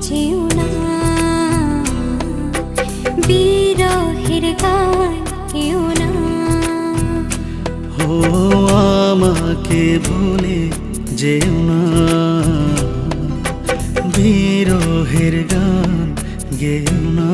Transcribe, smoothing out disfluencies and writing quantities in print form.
যেও না, বিরহের গান কেউ না। ও আমাকে ভুলে যেও না, বিরহের গান গেও না।